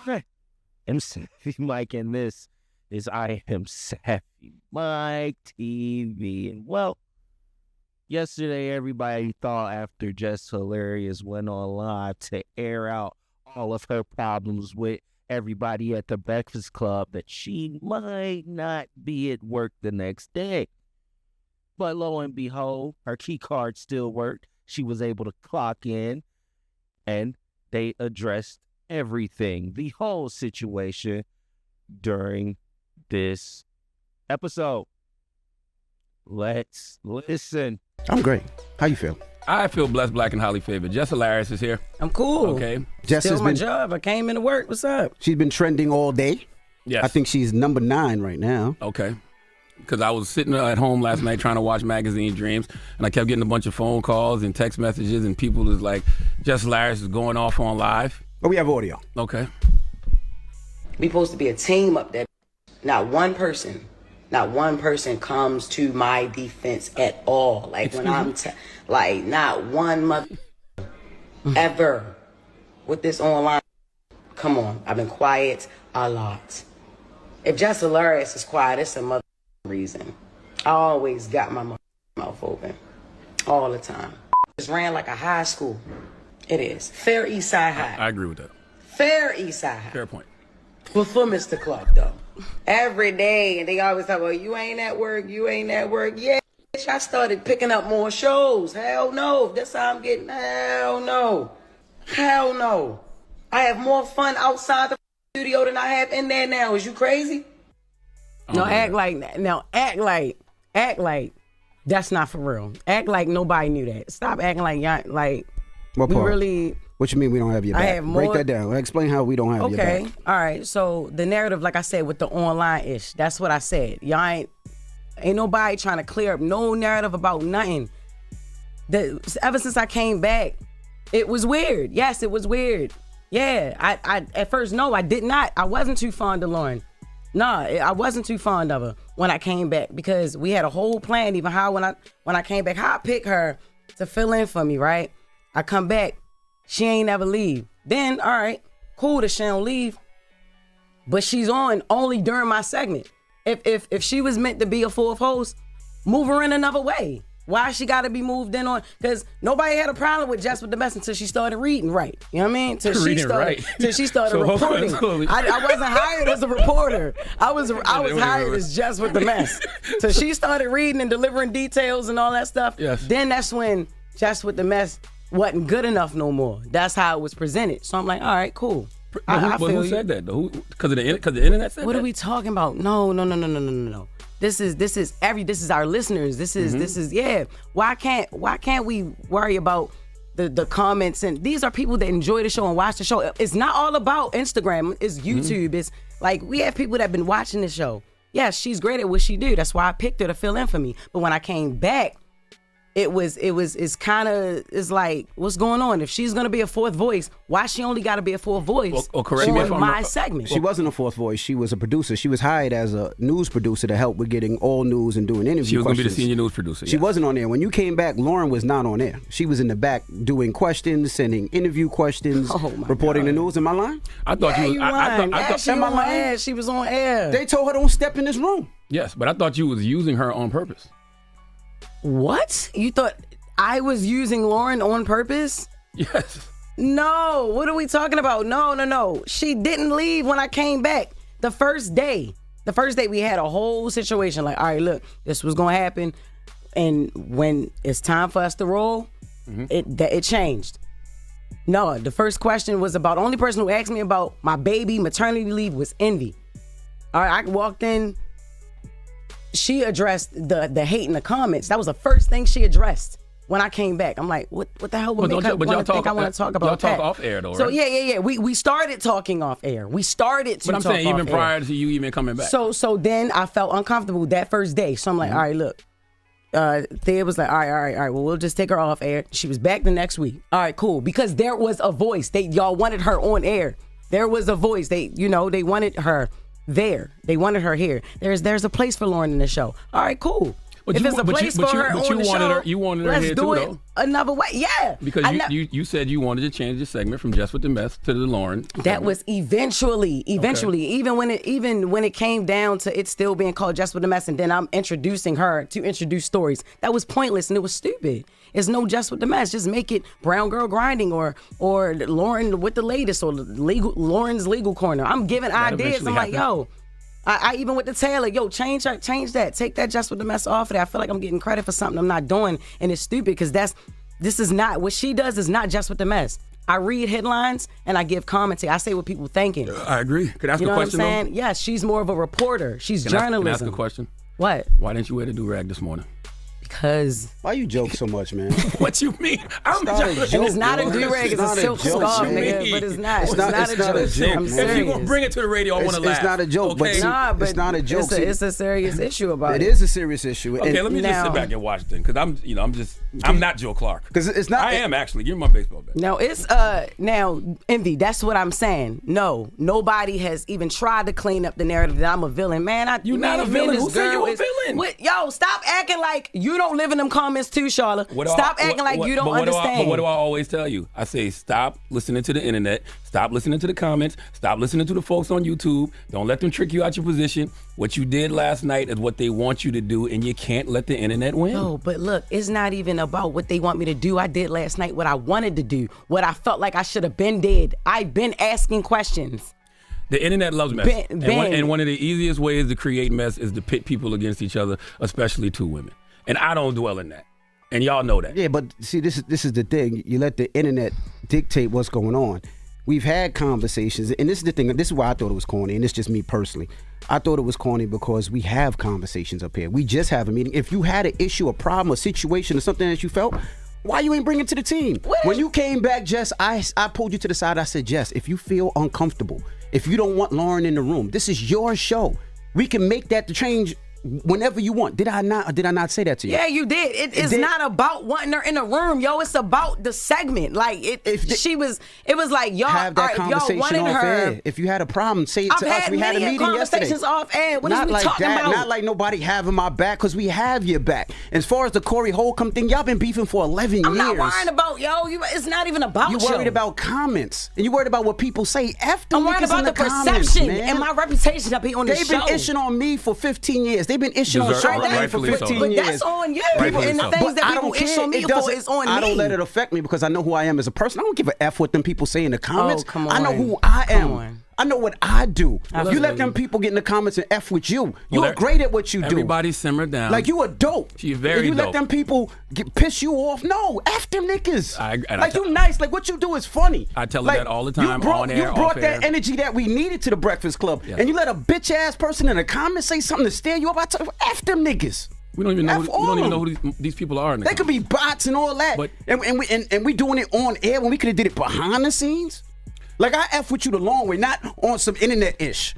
Okay. I'm Savvy Mike, and this is I Am Savvy Mike TV. And well, yesterday everybody thought after Jess Hilarious went on live to air out all of her problems with everybody at the Breakfast Club that she might not be at work the next day. But lo and behold, her key card still worked. She was able to clock in, and they addressed everything, the whole situation during this episode. Let's listen. I'm great. How you feel? I feel blessed, black, and highly favored. Jess Hilarious is here. I'm cool. Okay. Jess Still has my been, job. I came into work. What's up? she's been trending all day. Yes. I think she's number 9 right now. Okay. Because I was sitting at home last night trying to watch Magazine Dreams, and I kept getting a bunch of phone calls and text messages, and people was like, Jess Hilarious is going off on live. But we have audio. Okay. We supposed to be a team up there. Not one person comes to my defense at all. Like when I'm, like not one mother ever with this online. Come on, I've been quiet a lot. If Jess Hilarious is quiet, it's a mother reason. I always got my mouth open, all the time. Just ran like a high school. It is Fair East Side High. I agree with that. Fair East Side High. Fair point. Before Mr. Clark, though. Every day, and they always talk about, you ain't at work, you ain't at work. Yeah, bitch, I started picking up more shows. Hell no. That's how I'm getting. Hell no. Hell no. I have more fun outside the studio than I have in there now. Is you crazy? No, act like that's not for real. Act like nobody knew that. Stop acting like y'all, like What we part? really. What you mean we don't have your I back? have more- Break that down. Explain how we don't have your back. Okay, all right. So the narrative, like I said, with the online ish, that's what I said. Y'all ain't nobody trying to clear up no narrative about nothing. Ever since I came back, it was weird. Yes, it was weird. Yeah, I at first no, I did not. I wasn't too fond of Loren. Nah, I wasn't too fond of her when I came back because we had a whole plan. Even how when I came back, how I picked her to fill in for me. Right, I come back, she ain't never leave. Then all right, cool that she don't leave, but she's on only during my segment. If she was meant to be a fourth host, move her in another way. Why she got to be moved in on? Because nobody had a problem with Jess with the mess until she started reading right. You know what I mean? Till she started reporting. I wasn't hired as a reporter. I was hired as Jess with the mess. So she started reading and delivering details and all that stuff. Yes. Then that's when Jess with the mess wasn't good enough no more. That's how it was presented. So I'm like, all right, cool. Who said that though? Because the internet said that? What are we talking about? No. This is our listeners. This is yeah. Why can't we worry about the comments? And these are people that enjoy the show and watch the show. It's not all about Instagram. It's YouTube. It's like we have people that have been watching the show. Yes, she's great at what she do. That's why I picked her to fill in for me. But when I came back, it's like, what's going on? If she's gonna be a fourth voice, why she only gotta be a fourth voice on my segment? She wasn't a fourth voice. She was a producer. She was hired as a news producer to help with getting all news and doing interview She was going to be the questions. senior news producer. She wasn't on there. When you came back, Loren was not on there. She was in the back doing questions, sending interview questions, reporting the news. Am I lying? I thought Yeah, you was. you I lying. thought. She was on air. She was on air. They told her don't step in this room. Yes, but I thought you was using her on purpose. What? You thought I was using Loren on purpose? Yes. No. What are we talking about? No. She didn't leave when I came back. The first day we had a whole situation like, all right, look, this was going to happen. And when it's time for us to roll, it changed. No, the first question was about, the only person who asked me about my baby maternity leave was Envy. All right, I walked in. She addressed the hate in the comments. That was the first thing she addressed when I came back. I'm like, what the hell would make her want to think I want to talk about that? Y'all talk off air though, right? So yeah. We started talking off air. We started to But I'm talk saying even off air. prior to you even coming back. So then I felt uncomfortable that first day. So I'm like, all right, look. Thea was like, all right. Well, we'll just take her off air. She was back the next week. All right, cool. Because there was a voice. Y'all wanted her on air. There was a voice. They wanted her there. They wanted her here. There's a place for Loren in the show. All right, cool. But if you- it's a but place you- but for you- her but on you the wanted show, her- you wanted her let's here do too, it though. another way. Yeah, Because you said you wanted to change the segment from Jess with the Mess to the Loren. that was eventually, even when it came down to it still being called Jess with the Mess, and then I'm introducing her to introduce stories. That was pointless and it was stupid. It's no Jess with the Mess. Just make it Brown Girl Grinding or Loren with the latest or Loren's Legal Corner. I'm giving ideas. I'm like, yo. I even with the Taylor, yo, change that. Take that Jess with the Mess off of there. I feel like I'm getting credit for something I'm not doing, and it's stupid because this is not what she does. Is not Jess with the Mess. I read headlines and I give commentary. I say what people thinking. I agree. Could I ask You know a what I'm question? saying? Yes, she's more of a reporter. She's Can I journalism. ask a question? What? Why didn't you wear the do-rag this morning? Because Why you joke so much, man? What you mean? I'm not a joking. joke. and it's not a It's do-rag. It's not a a silk joke. scarf, What you nigga. mean? But it's not. It's not a joke, I'm man. serious. If you gonna bring it to the radio, I want to laugh. It's not a joke, but Okay? see, Nah, but it's not a joke. See, It's a serious issue about it it. is a serious issue. Okay, let me just Now- sit back and watch then, because I'm not Joe Clark. because it's not. I am actually. Give me my baseball bat. No, it's now Envy. That's what I'm saying. No, nobody has even tried to clean up the narrative that I'm a villain. Man, You not a me villain. and Who this said you girl a is- villain? What, yo, stop acting like you don't live in them comments too, Charlotte. What do Stop I- acting like what- you don't but what do I- understand. But what do I always tell you? I say stop listening to the internet. Stop listening to the comments. Stop listening to the folks on YouTube. Don't let them trick you out your position. What you did last night is what they want you to do, and you can't let the internet win. No, but look, it's not even about what they want me to do. I did last night what I wanted to do, what I felt like I should have been did. I've been asking questions. The internet loves mess. Ben- And one of the easiest ways to create mess is to pit people against each other, especially two women. And I don't dwell in that. And y'all know that. Yeah, but see, this is the thing. You let the internet dictate what's going on. We've had conversations, and this is the thing. This is why I thought it was corny, and it's just me personally. I thought it was corny because we have conversations up here. We just have a meeting. If you had an issue, a problem, a situation, or something that you felt, why you ain't bring it to the team? When you came back, Jess, I pulled you to the side. I said, Jess, if you feel uncomfortable, if you don't want Loren in the room, this is your show. We can make that the change whenever you want. Did I not? Or did I not say that to you? Yeah, you did. It's not about wanting her in the room, yo. It's about the segment. Like it was like y'all. Have that all right, if y'all conversation wanted off her. air. If you had a problem, say it I've to us. had We had a many meeting yesterday. conversations off air. What Not is we like talking that. about? Not like nobody having my back, because we have your back. As far as the Corey Holcomb thing, y'all been beefing for 11 I'm years. not worrying about it's not even about You worried about comments, and you worried about what people say. F them I'm worried niggas about in the comments, perception man. and my reputation up here on the They've show. been ishing on me for 15 years. They've been ishing on Deserve- Charlamagne for rightfully so. 15 But years. that's on you. Rightfully And the so. things But that I people don't ish care. on me It for doesn't- is on me. I don't let it affect me because I know who I am as a person. I don't give a F what them people say in the comments. come I know on. who I am. Come on. I know what I do. Absolutely. You let them people get in the comments and F with you. Well, You're great at what you do. Everybody simmer down. Like you a dope. She very If you let dope. them people piss you off, no, F them niggas. I like tell- you nice. Like what you do is funny. I tell her like, that all the time, You brought, on air, you brought off that air. energy that we needed to the Breakfast Club, Yeah. and you let a bitch ass person in the comments say something to steer you up. I tell you, F them niggas. we don't even know. F We don't all even of know who these people are. They could be bots and all that, But- and we doing it on air when we could have did it behind the scenes. Like I F with you the long way, not on some internet ish.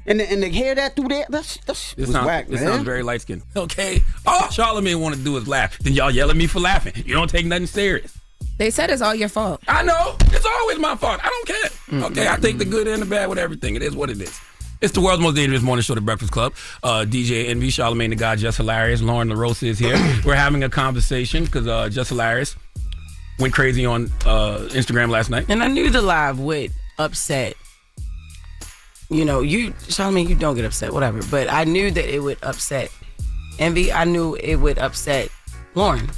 And to hear that through there, that's This was sounds, whack, this man. sounds very light skinned. Okay. All Charlamagne want to do is laugh. Then y'all yell at me for laughing. You don't take nothing serious. They said it's all your fault. I know. It's always my fault. I don't care. Okay. I take the good and the bad with everything. It is what it is. It's the world's most dangerous morning show, The Breakfast Club. DJ Envy, Charlamagne the God, Jess Hilarious, Loren Lorosa is here. We're having a conversation because Jess Hilarious went crazy on Instagram last night. And I knew the live would upset. You know, Charlamagne, you don't get upset, whatever. But I knew that it would upset Envy. I knew it would upset Loren.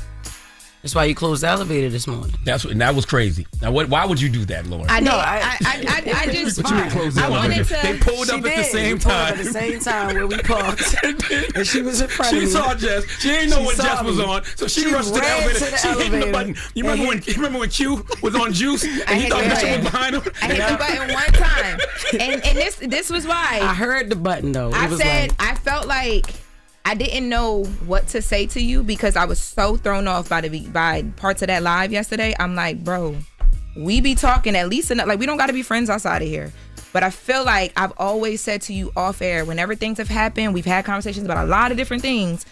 That's why you closed the elevator this morning. That was crazy. Now, why would you do that, Loren? I No, just What you mean close the I wanted elevator? They to. pulled up at the same time. At the same time where we parked. And she was in front of She me. saw Jess. She didn't know She what saw Jess was me. on, so she She rushed to the ran elevator. to the She hit the elevator button. You remember when Q was on Juice and he hit thought the Bishop button. was behind him? I hit the button one time, and this was why I heard the button though. I It was said like, I felt like I didn't know what to say to you because I was so thrown off by parts of that live yesterday. I'm like, bro, we be talking at least enough. Like, we don't got to be friends outside of here. But I feel like I've always said to you off air, whenever things have happened, we've had conversations about a lot of different things.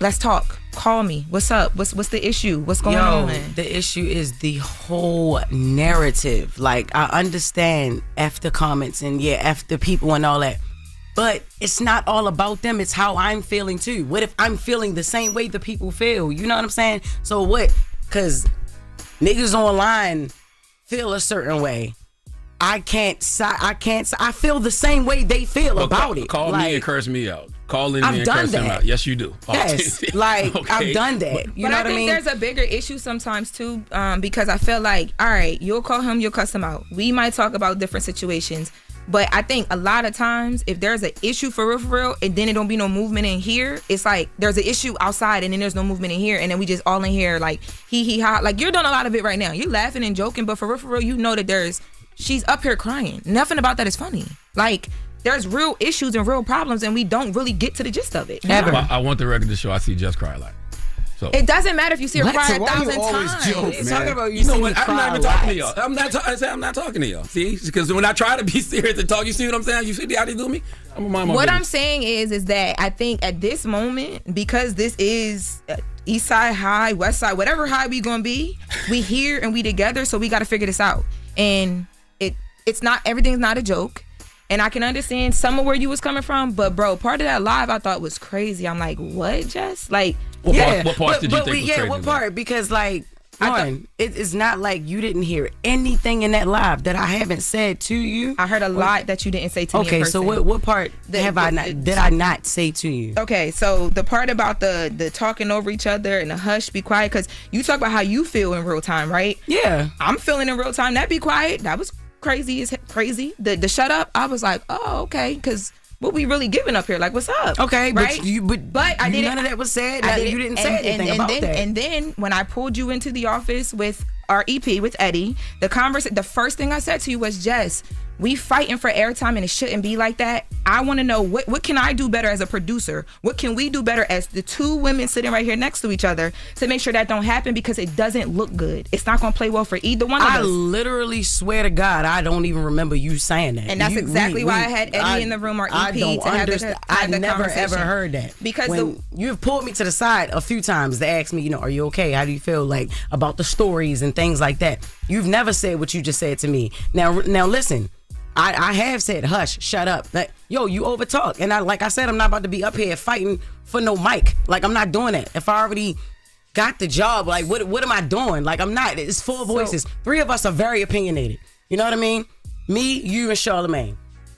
Let's talk. Call me. What's up? What's the issue? What's going on? The issue is the whole narrative. Like, I understand F the comments and F the people and all that. But it's not all about them. It's how I'm feeling too. What if I'm feeling the same way the people feel? You know what I'm saying? So what? Because niggas online feel a certain way. I feel the same way they feel about it. Call me and curse me out. Call in me and curse them out. Yes, you do. Yes, like okay. I've done that. You know what I mean? There's a bigger issue sometimes too, because I feel like, all right, you'll call him, you'll cuss him out. We might talk about different situations, but I think a lot of times if there's an issue for real, and then it don't be no movement in here, it's like there's an issue outside and then there's no movement in here, and then we just all in here like he ha. Like you're doing a lot of it right now. You're laughing and joking, but for real, you know that she's up here crying. Nothing about that is funny. Like, there's real issues and real problems, and we don't really get to the gist of it. Ever. I want the record to show I see Jess cry a lot. So it doesn't matter if you see her cry 1,000 times. Talking about you know what? I'm not even talking to y'all. I'm not talking to y'all. See, because when I try to be serious and talk, you see what I'm saying? You see how they do me? I'm a mind my What business. I'm saying is that I think at this moment, because this is East Side High, West Side, whatever high we gonna be, we here and we together, so we got to figure this out. And it's not, everything's not a joke. And I can understand some of where you was coming from, but bro, part of that live I thought was crazy. I'm like, what, Jess? Like, what part did you think was crazy? What part? Because like, Loren, it's not like you didn't hear anything in that live that I haven't said to you. I heard a lot that you didn't say to me. Okay, so what part did I not say to you? Okay, so the part about the talking over each other and the hush, be quiet, because you talk about how you feel in real time, right? Yeah. I'm feeling in real time. That be quiet. That was crazy. The shut up. I was like, oh, okay, because what we really giving up here? Like, what's up? Okay, right? But I didn't. None of that was said. You didn't say anything about that. And then when I pulled you into the office with our EP with Eddie, the first thing I said to you was, Jess, we fighting for airtime and it shouldn't be like that. I want to know what can I do better as a producer? What can we do better as the two women sitting right here next to each other to make sure that don't happen, because it doesn't look good. It's not going to play well for either one of us. I literally swear to God, I don't even remember you saying that. And that's exactly why I had Eddie in the room, or EP, to have the I conversation. never ever heard that. Because you've pulled me to the side a few times to ask me, are you okay? How do you feel like about the stories and things like that? You've never said what you just said to me. Now listen. I have said, hush, shut up. Like, yo, you overtalk. And like I said, I'm not about to be up here fighting for no mic. Like, I'm not doing that. If I already got the job, like, what am I doing? Like, I'm not. It's four voices. Three of us are very opinionated. You know what I mean? Me, you, and Charlamagne.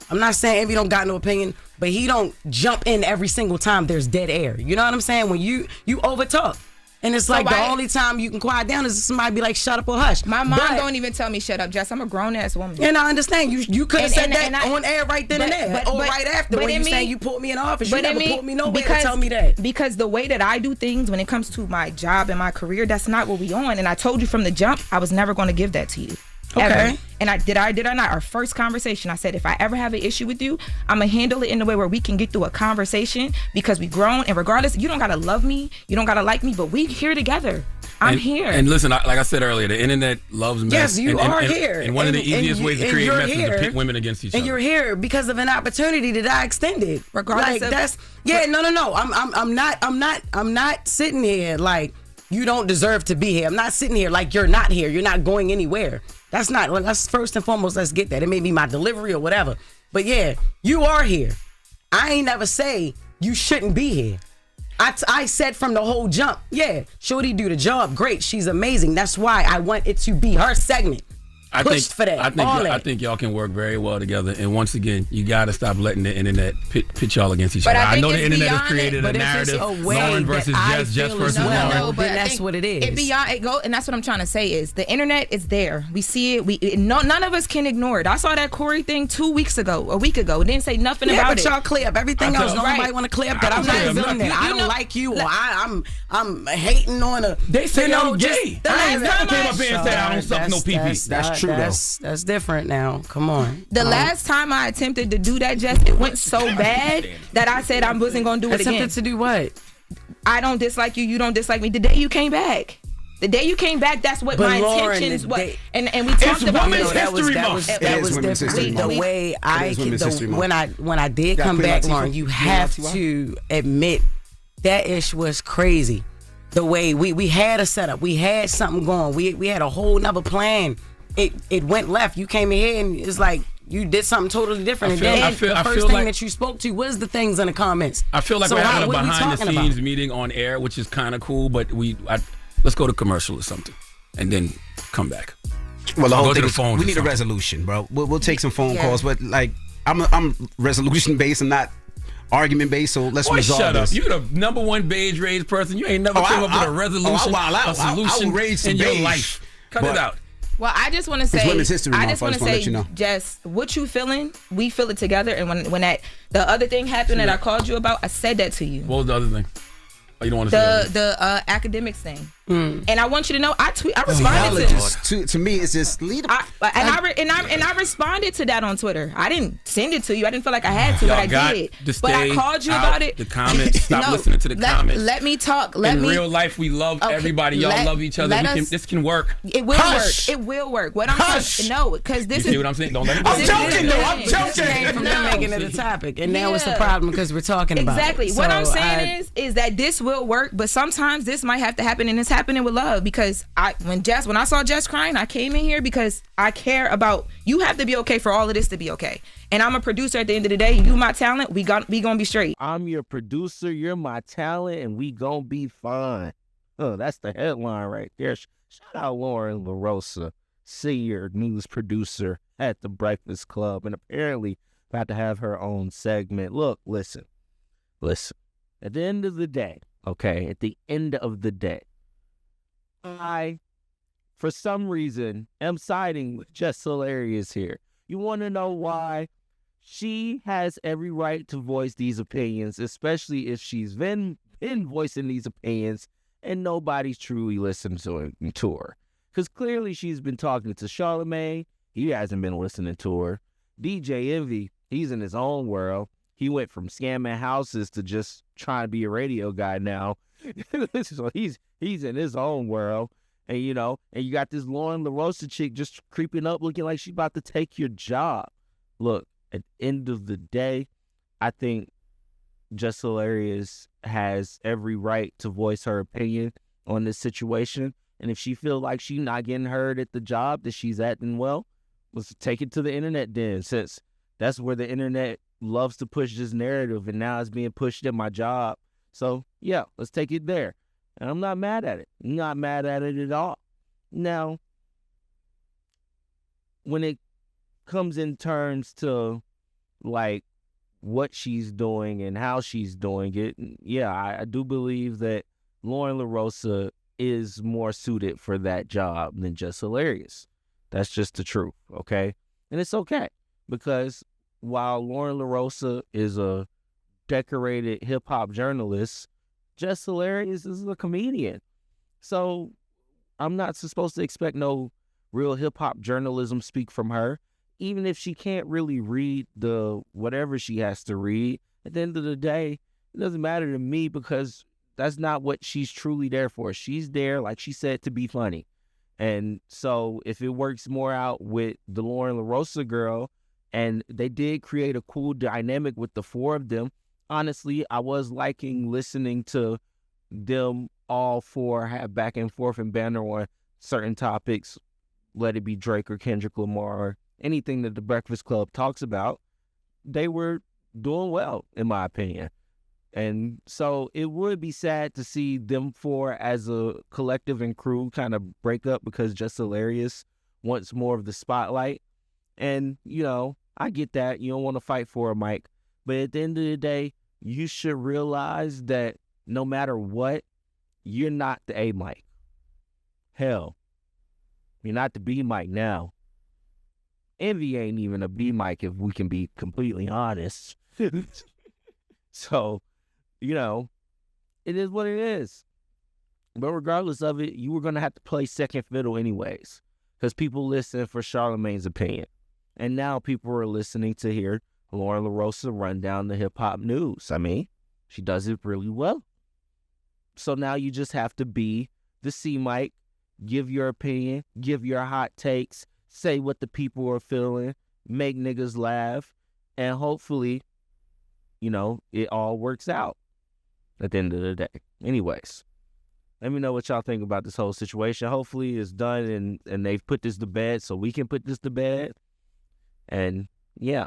I'm not saying Envy don't got no opinion, but he don't jump in every single time there's dead air. You know what I'm saying? When you overtalk. And it's like the only time you can quiet down is somebody be like, shut up or hush. My mom don't even tell me shut up, Jess. I'm a grown ass woman. And I understand. You could have said that on air right then and there. Or right after when you saying you put me in the office. You never put me nowhere to tell me that. Because the way that I do things when it comes to my job and my career, that's not what we on. And I told you from the jump, I was never going to give that to you. Okay. Ever. And did I not? Our first conversation, I said, if I ever have an issue with you, I'm going to handle it in a way where we can get through a conversation, because we grown, and regardless, you don't got to love me, you don't got to like me, but we here together. I'm here. And listen, like I said earlier, the internet loves mess. Yes, you are here. And one of the easiest ways to create mess is to pit women against each other. And you're here because of an opportunity that I extended. Regardless no. I'm not sitting here like you don't deserve to be here. I'm not sitting here like you're not here. You're not going anywhere. That's first and foremost, let's get that. It may be my delivery or whatever. But yeah, you are here. I ain't never say you shouldn't be here. I said from the whole jump, yeah, Shorty do the job. Great. She's amazing. That's why I want it to be her segment. I think y'all can work very well together. And once again, you got to stop letting the internet pit y'all against each other. I know the internet has created a narrative, Loren versus Jess, Jess versus Loren. But that's what it is. And that's what I'm trying to say is the internet is there. We see it. None of us can ignore it. I saw that Corey thing a week ago. It didn't say nothing about it. Yeah, but y'all clear up everything else. Nobody want to clear up that I'm not feeling that. I don't like you, or I'm hating on a. They say I'm gay. I ain't never came up here and said I don't suck no pee-pee. That's true, though. That's different now. Come on. The last time I attempted to do that, Jess, it went so bad that I said I wasn't going to do it again. Attempted to do what? I don't dislike you. You don't dislike me. The day you came back. That's what my intentions was. And we talked about it. That was different. The way when I did come back, Loren, you have to admit that ish was crazy. The way we had a setup, we had something going, we had a whole nother plan. It went left. You came in here and it's like You did something totally different. I The feel first thing like- that you spoke to was the things in the comments. I feel like So we're how- having a what are we behind the talking scenes about? meeting on air, which is kind of cool. But let's go to commercial or something, and then come back. Well, the I'll whole go to thing the is phones we or need a something. resolution, bro. We'll take some phone Yeah. calls, but like I'm resolution based and not argument based. So let's Boy, resolve shut up! this. You're the #1 beige rage person. You ain't never Oh, came up with I- a resolution, I wild out. a I will solution rage some in your beige. life. Cut But- it out. Well, I just want to say, Women's History I Month, just I want just to wanna say, let you know. Jess, what you feeling, we feel it together. And when the other thing happened that I called you about, I said that to you. What was the other thing? Oh, you don't want to say The academics thing. Mm. And I want you to know, I Oh, responded to me, it's just lead. I responded to that on Twitter. I didn't send it to you. I didn't feel like I had to, but I got did. to But I stay called you out about it. the comments. Stop No, listening to the comments. Let me talk. In real life, we love Okay, everybody. Y'all love each other. This can work. It will Hush. work. It will work. What I'm Hush. saying, no, because You this see is. what I'm saying? Don't let it I'm go. joking, though. I'm This came joking. from them making it a topic, and now it's a Yeah. problem because we're talking about Exactly. it. What I'm So saying is that this will work, but sometimes this might have to happen, and it's happening with love. Because when I saw Jess crying, I came in here because I care about you. Have to be okay for all of this to be okay. And I'm a producer at the end of the day. You my talent. We gonna be straight. I'm your producer, you're my talent, and we gonna be fine. Oh, that's the headline right there. Shout out Loren Lorosa, senior news producer at the Breakfast Club, and apparently about to have her own segment. Look, listen. At the end of the day, I, for some reason, am siding with Jess Hilarious here. You want to know why? She has every right to voice these opinions, especially if she's been voicing these opinions and nobody's truly listened to her. Because clearly she's been talking to Charlamagne. He hasn't been listening to her. DJ Envy, he's in his own world. He went from scamming houses to just trying to be a radio guy now. So he's in his own world. And, you got this Loren Lorosa chick just creeping up looking like she's about to take your job. Look, at the end of the day, I think Jess Hilarious has every right to voice her opinion on this situation. And if she feels like she's not getting heard at the job that she's at, then, well, let's take it to the internet then, since that's where the internet loves to push this narrative, and now it's being pushed at my job. So, yeah, let's take it there. And I'm not mad at it. I'm not mad at it at all. Now, when it comes in terms to, like, what she's doing and how she's doing it, yeah, I do believe that Loren Lorosa is more suited for that job than Jess Hilarious. That's just the truth, okay? And it's okay, because while Loren Lorosa is a decorated hip-hop journalist, Jess Hilarious is a comedian. So I'm not supposed to expect no real hip-hop journalism speak from her, even if she can't really read the whatever she has to read. At the end of the day, it doesn't matter to me, because that's not what she's truly there for. She's there, like she said, to be funny. And so if it works more out with the Loren Lorosa girl, and they did create a cool dynamic with the four of them, honestly, I was liking listening to them all four have back and forth and banter on certain topics, let it be Drake or Kendrick Lamar or anything that the Breakfast Club talks about. They were doing well, in my opinion. And so it would be sad to see them four as a collective and crew kind of break up because Jess Hilarious wants more of the spotlight. And, I get that. You don't want to fight for it, Mike. But at the end of the day, you should realize that no matter what, you're not the A Mike. Hell, you're not the B Mike now. Envy ain't even a B Mike, if we can be completely honest. So, it is what it is. But regardless of it, you were going to have to play second fiddle anyways, because people listen for Charlamagne's opinion. And now people are listening to hear Loren Lorosa run down the hip-hop news. I mean, she does it really well. So now you just have to be the C Mike, give your opinion, give your hot takes, say what the people are feeling, make niggas laugh, and hopefully, it all works out at the end of the day. Anyways, let me know what y'all think about this whole situation. Hopefully it's done and they've put this to bed so we can put this to bed. And yeah,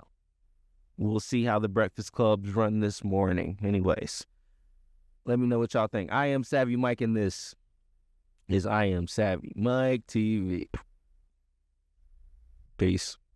we'll see how the Breakfast Clubs run this morning. Anyways, let me know what y'all think. I am Savvy Mike, and this is I Am Savvy Mike TV. Peace.